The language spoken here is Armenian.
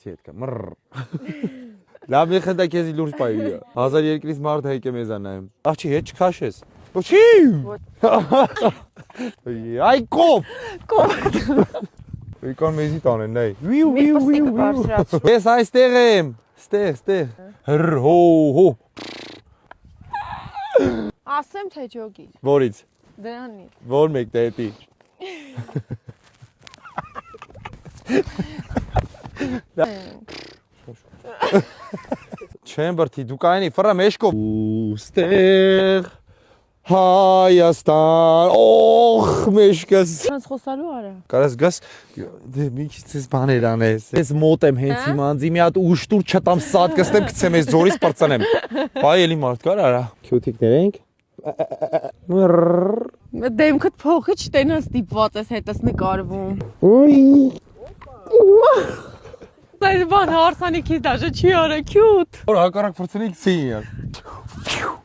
Աղջիկի հետ կա։ Լավ եղել է քեզի լուրջ պայի։ 1002-ից մարդ հեկե մեզան նայում։ Աղջի հետ չքաշես։ Ոչի։ Այ կով։ Եկան մեզի տանեն, նայ։ Ես այստեղ եմ։ Ստեղ։ Հո։ Ասեմ թե ջոգի։ Որից։ Դրանից։ Որ մեկ դեպի։ Չեմ բրթի, դու կայնի, վրա մեշկով։ Ստեղ Հայաստան, օխ, մեշկս։ Ոնց խոսալու արա։ Կարես գաս, դե մի քիչ ես բաներ անես։ Ես մոտ եմ հենց հիմա անձի մի հատ ուշտուր չտամ սատ կստեմ գցեմ ես ձորից բրծանեմ։ Բայ էլի մարդ կար արա։ Քյութիկներ ենք։ Դեմքդ փողը չտենա ստիպված ես հետս նկարվում։ Ոյ։ Այս բան հարսանիքից դաժե չի արա քյութ։ Որ հակառակ ֆրցնիկ ցին։